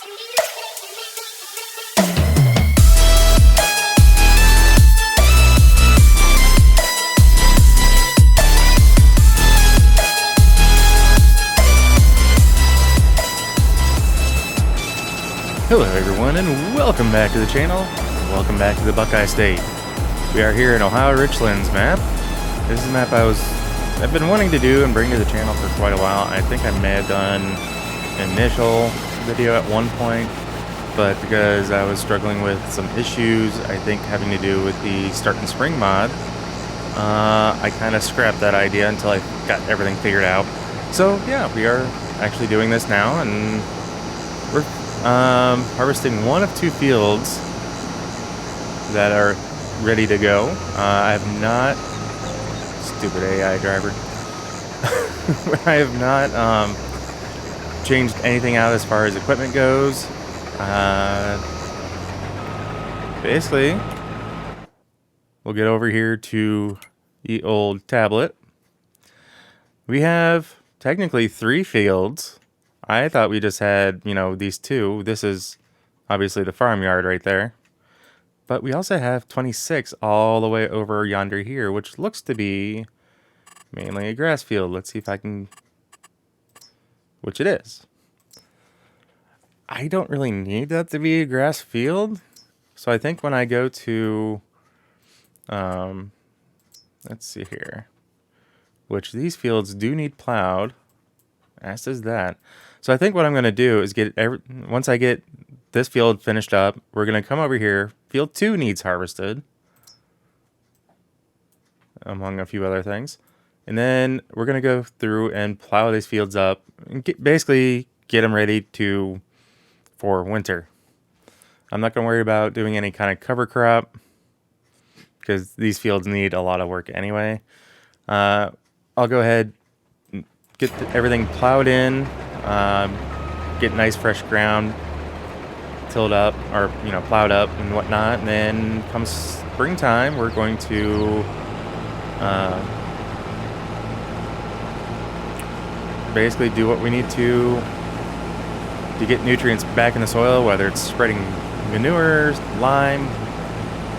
Hello everyone and welcome back to the channel. Welcome back to the Buckeye State. We are here in Ohio Richlands map. This is a map I've been wanting to do and bring to the channel for quite a while. I think I may have done an initial video at one point, but because I was struggling with some issues, I think having to do with the Start and Spring mod, I kind of scrapped that idea until I got everything figured out. So yeah, we are actually doing this now, and we're harvesting one of two fields that are ready to go. I have not, stupid AI driver, I have not changed anything out as far as equipment goes. Basically, we'll get over here to the old tablet. We have technically 3 fields. I thought we just had, these 2. This is obviously the farmyard right there. But we also have 26 all the way over yonder here, which looks to be mainly a grass field. Let's see if I can... Which it is. I don't really need that to be a grass field. So I think when I go to... let's see here. Which these fields do need plowed. As does that. So I think what I'm going to do is once I get this field finished up, we're going to come over here. Field 2 needs harvested, among a few other things. And then we're going to go through and plow these fields up and basically get them ready for winter. I'm not going to worry about doing any kind of cover crop because these fields need a lot of work anyway. I'll go ahead, get everything plowed in, get nice fresh ground tilled up, or plowed up and whatnot, and then come springtime we're going to basically do what we need to get nutrients back in the soil, whether it's spreading manure, lime,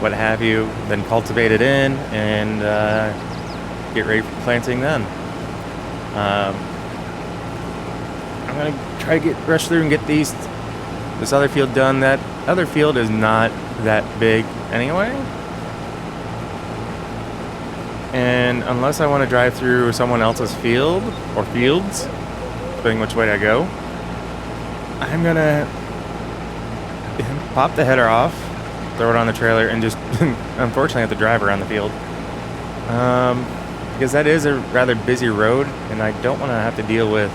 what have you, then cultivate it in and get ready for planting then. I'm going to try to rush through and get this other field done. That other field is not that big anyway. And unless I want to drive through someone else's field or fields, depending which way I go, I'm going to pop the header off, throw it on the trailer, and just unfortunately have to drive around the field. Because that is a rather busy road, and I don't want to have to deal with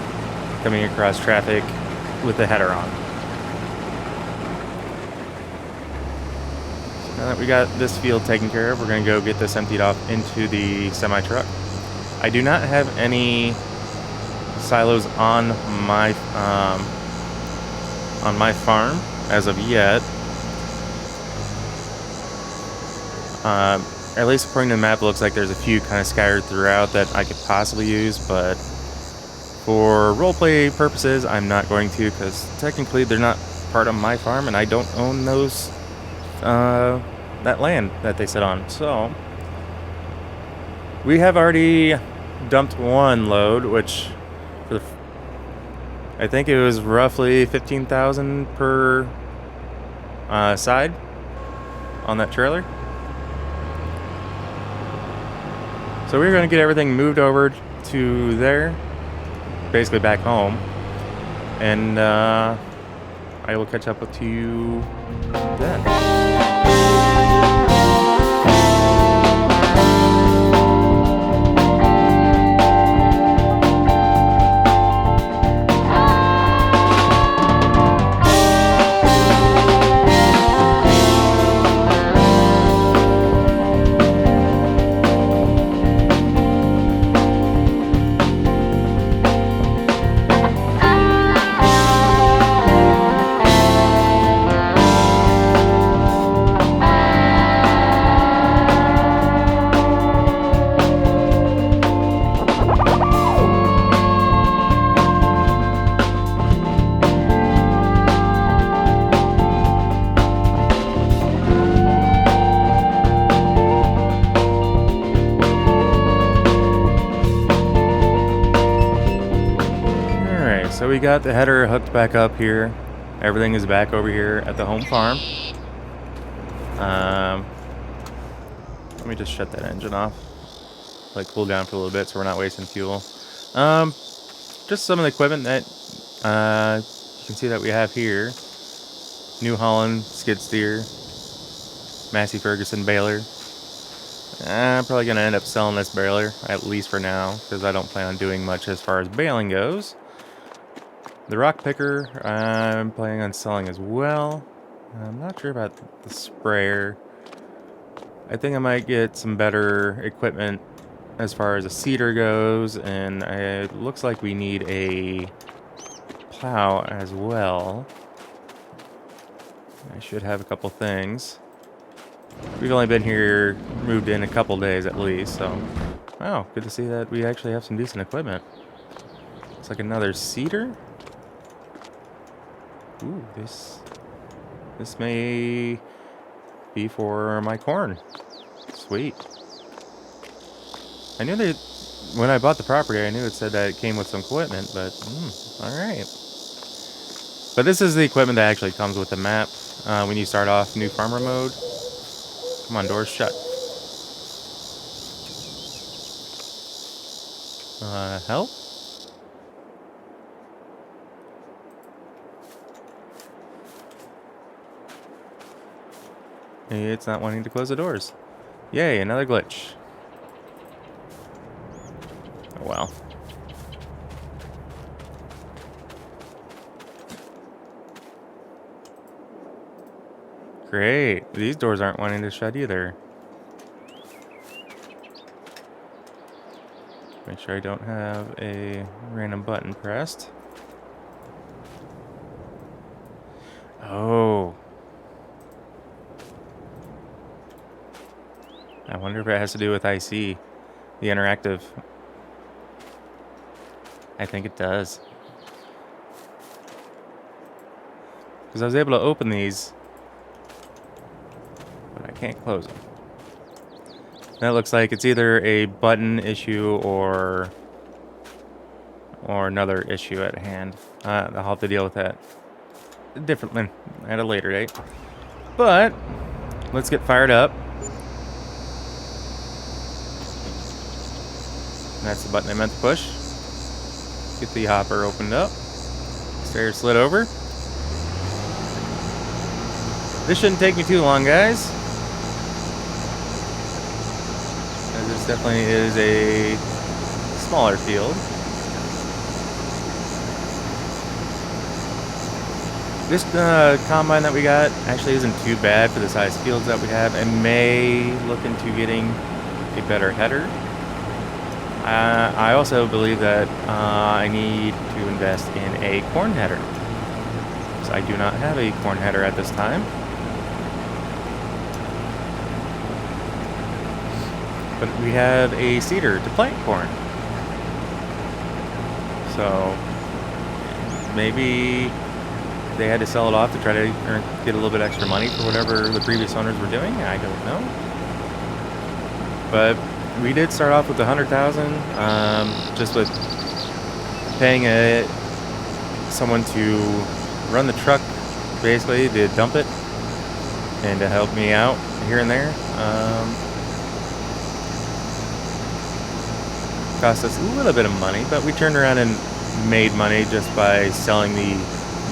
coming across traffic with the header on. So now that we got this field taken care of, we're going to go get this emptied off into the semi-truck. I do not have any silos on my farm as of yet. At least according to the map, it looks like there's a few kind of scattered throughout that I could possibly use, but for roleplay purposes, I'm not going to, because technically they're not part of my farm, and I don't own those, that land that they sit on. So we have already dumped one load, which I think it was roughly 15,000 per side on that trailer. So we're going to get everything moved over to there, basically back home, and I will catch up with you then. we got the header hooked back up here. Everything is back over here at the home farm. Let me just shut that engine off. Like cool down for a little bit so we're not wasting fuel. Just some of the equipment that you can see that we have here. New Holland skid steer, Massey Ferguson baler. I'm probably going to end up selling this baler, at least for now, because I don't plan on doing much as far as baling goes. The rock picker, I'm planning on selling as well. I'm not sure about the sprayer. I think I might get some better equipment as far as a seeder goes, and it looks like we need a plow as well. I should have a couple things. We've only been here, moved in a couple days at least, so wow, good to see that we actually have some decent equipment. Looks like another seeder. Ooh, this may be for my corn. Sweet. I knew that when I bought the property, I knew it said that it came with some equipment, but alright. But this is the equipment that actually comes with the map when you start off new farmer mode. Come on, doors shut. Help? It's not wanting to close the doors. Yay, another glitch. Oh well. Great. These doors aren't wanting to shut either. Make sure I don't have a random button pressed. Oh. I wonder if it has to do with IC, the interactive. I think it does. Because I was able to open these, but I can't close them. That looks like it's either a button issue or another issue at hand. I'll have to deal with that differently at a later date. But let's get fired up. That's the button I meant to push. Get the hopper opened up. Stair slid over. This shouldn't take me too long, guys. As this definitely is a smaller field. This combine that we got actually isn't too bad for the size fields that we have. I may look into getting a better header. I also believe that I need to invest in a corn header, because I do not have a corn header at this time. But we have a seeder to plant corn. So maybe they had to sell it off to try to get a little bit extra money for whatever the previous owners were doing. I don't know. But we did start off with 100,000, just with paying someone to run the truck, basically to dump it and to help me out here and there. Cost us a little bit of money, but we turned around and made money just by selling the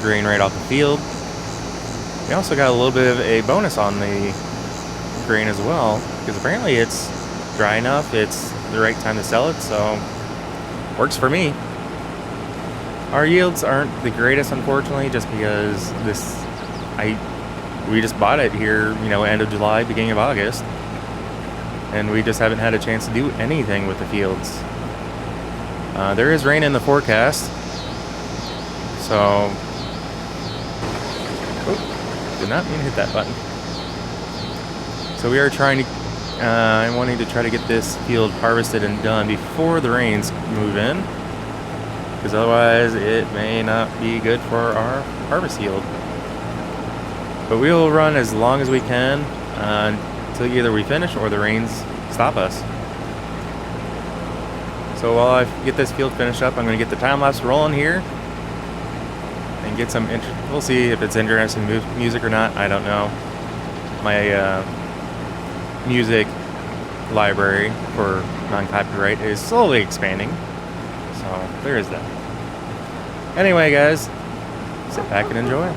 grain right off the field. We also got a little bit of a bonus on the grain as well, because apparently it's dry enough, it's the right time to sell it, so works for me. Our yields aren't the greatest, unfortunately, just because we just bought it here, end of July, beginning of August, and we just haven't had a chance to do anything with the fields. There is rain in the forecast, so did not mean to hit that button. So we are trying to I'm wanting to try to get this field harvested and done before the rains move in, because otherwise it may not be good for our harvest yield. But we will run as long as we can until either we finish or the rains stop us. So while I get this field finished up, I'm going to get the time lapse rolling here, get some. We'll see if it's interesting music or not. I don't know. My music library for non-copyright is slowly expanding, so there is that. Anyway, guys, sit back and enjoy.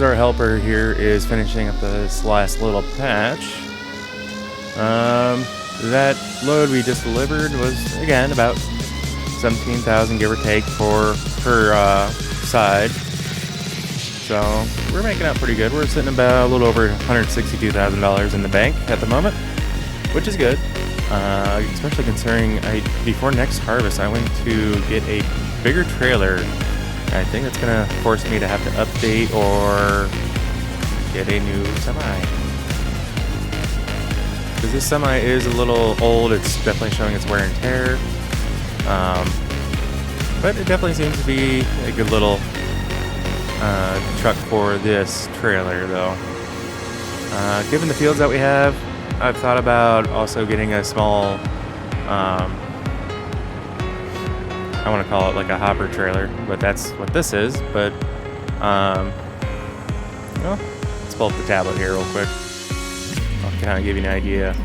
as our helper here is finishing up this last little patch, that load we just delivered was, again, about 17,000 give or take per side. So we're making out pretty good. We're sitting about a little over $162,000 in the bank at the moment, which is good. Especially considering before next harvest, I went to get a bigger trailer. I think that's gonna force me to have to update or get a new semi. Because this semi is a little old. It's definitely showing its wear and tear. But it definitely seems to be a good little truck for this trailer, though. Given the fields that we have, I've thought about also getting a small, I want to call it like a hopper trailer, but that's what this is. But, well, let's pull up the tablet here real quick. I'll kind of give you an idea.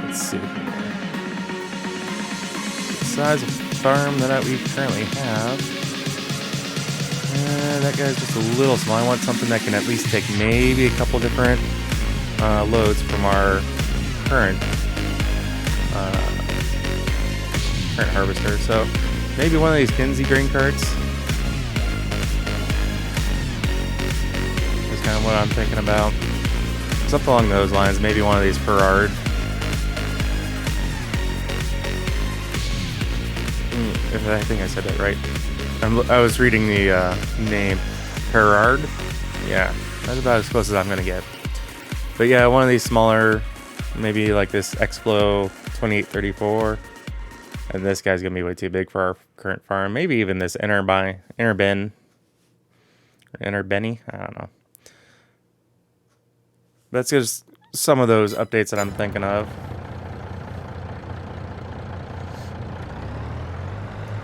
Let's see. The size of farm that we currently have. That guy's just a little small. I want something that can at least take maybe a couple different loads from our current harvester. So maybe one of these Kinsey grain carts is kind of what I'm thinking about. Something along those lines. Maybe one of these Ferrard. I think I said that right. I was reading the name Ferrard. Yeah, that's about as close as I'm gonna get. But yeah, one of these smaller, maybe like this X-Flow 2834. And this guy's gonna be way too big for our current farm. Maybe even this Interbenny. I don't know. That's just some of those updates that I'm thinking of.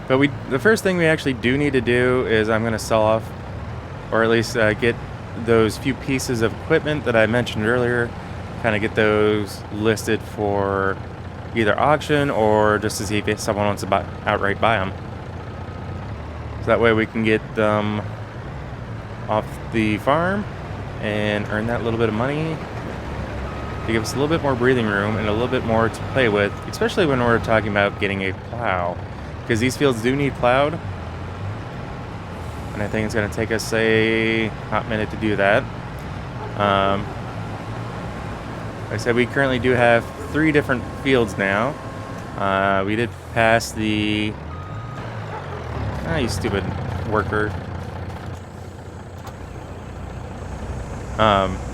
But the first thing we actually do need to do is I'm going to sell off, or at least get those few pieces of equipment that I mentioned earlier, kind of get those listed for either auction or just to see if someone wants to outright buy them. So that way we can get them off the farm and earn that little bit of money to give us a little bit more breathing room and a little bit more to play with, especially when we're talking about getting a plow. Because these fields do need plowed, and I think it's going to take us a hot minute to do that. Like I said, we currently do have 3 different fields now. We did pass the... you stupid worker.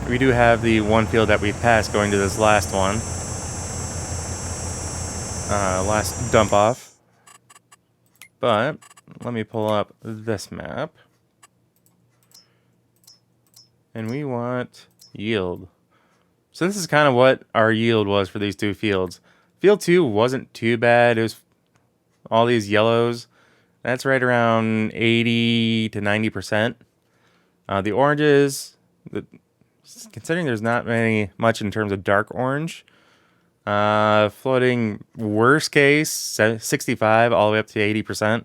We do have the one field that we passed going to this last one. Last dump off. But let me pull up this map. And we want yield. So this is kind of what our yield was for these 2 fields. Field 2 wasn't too bad. It was all these yellows. That's right around 80 to 90%. The oranges, considering there's not much in terms of dark orange, floating worst case 65 all the way up to 80%.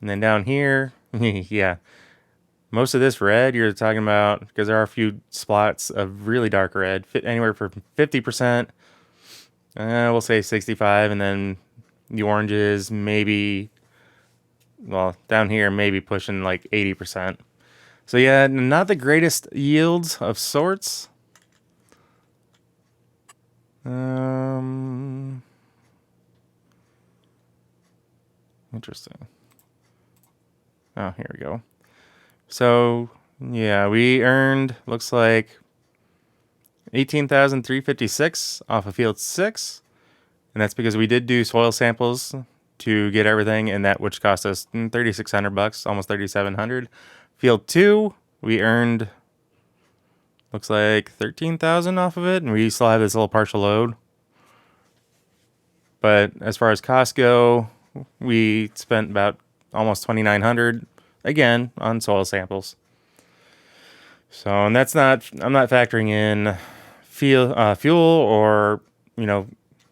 And then down here, yeah, most of this red you're talking about, because there are a few spots of really dark red, fit anywhere from 50%, we'll say 65, and then the oranges maybe, well, down here maybe pushing like 80%. So yeah, not the greatest yields of sorts. Interesting. Oh, here we go. So, yeah, we earned, looks like, 18,356 off of field 6. And that's because we did do soil samples to get everything, and that which cost us $3,600, almost $3,700. Field 2, we earned, looks like 13,000 off of it, and we still have this little partial load. But as far as costs go, we spent about almost $2,900 again on soil samples. So, and that's not, I'm not factoring in fuel or, you know,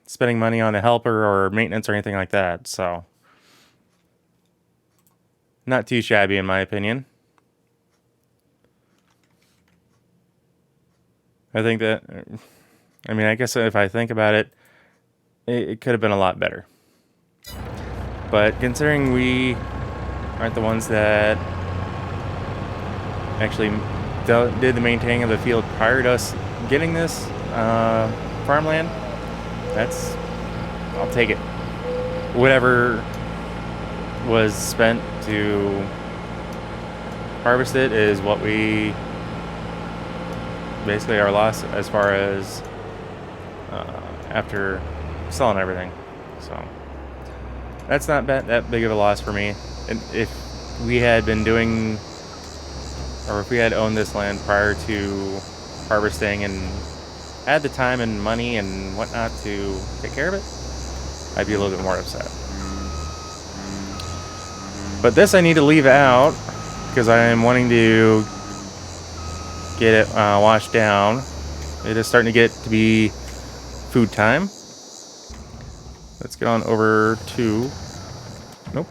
spending money on a helper or maintenance or anything like that. So, not too shabby in my opinion. I think that, I mean, I guess if I think about it, it could have been a lot better. But considering we aren't the ones that actually did the maintaining of the field prior to us getting this farmland, I'll take it. Whatever was spent to harvest it is what we basically our loss as far as after selling everything. So that's not that big of a loss for me. And if we had been doing, or if we had owned this land prior to harvesting and had the time and money and whatnot to take care of it, I'd be a little bit more upset. But this I need to leave out because I am wanting to get it washed down. It is starting to get to be food time. Let's get on over to, nope,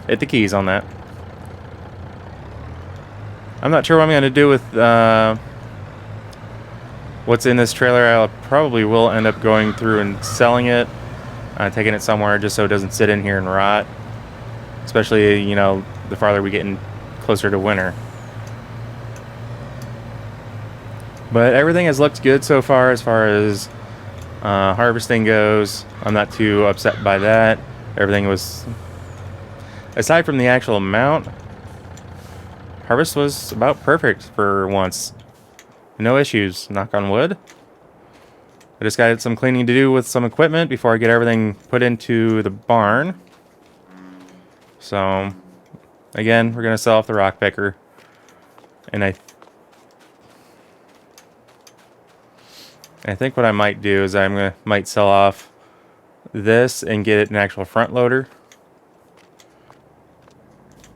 hit the keys on that. I'm not sure what I'm going to do with what's in this trailer. I probably will end up going through and selling it, taking it somewhere just so it doesn't sit in here and rot. Especially, you know, the farther we get in closer to winter. But everything has looked good so far as harvesting goes. I'm not too upset by that. Everything was, aside from the actual amount, harvest was about perfect for once. No issues, knock on wood. I just got some cleaning to do with some equipment before I get everything put into the barn. So, again, we're going to sell off the rock picker. And I think what I might do is might sell off this and get an actual front loader.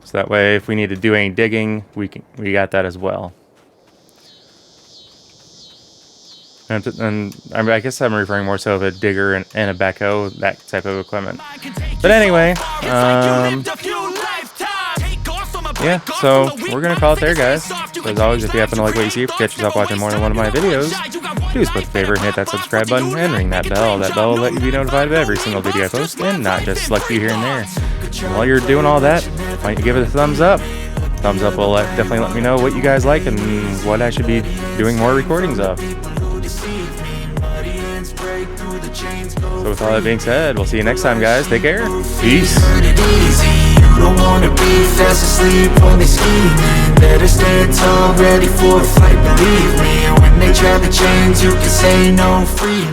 So that way, if we need to do any digging, we got that as well. And I guess I'm referring more so of a digger and a backhoe, that type of equipment. But anyway, yeah, so we're going to call it there, guys. So as always, if you happen to like what you see, if you catch yourself watching more than one of my videos, please put the favor and hit that subscribe button and ring that bell. That bell will let you be notified of every single video I post and not just select you here and there. And while you're doing all that, why don't you give it a thumbs up? Thumbs up will definitely let me know what you guys like and what I should be doing more recordings of. So with all that being said, we'll see you next time, guys. Take care. Peace. Don't wanna be fast asleep when they scheming. Better stand tall, ready for a fight, believe me. When they try to change, you can say no, free.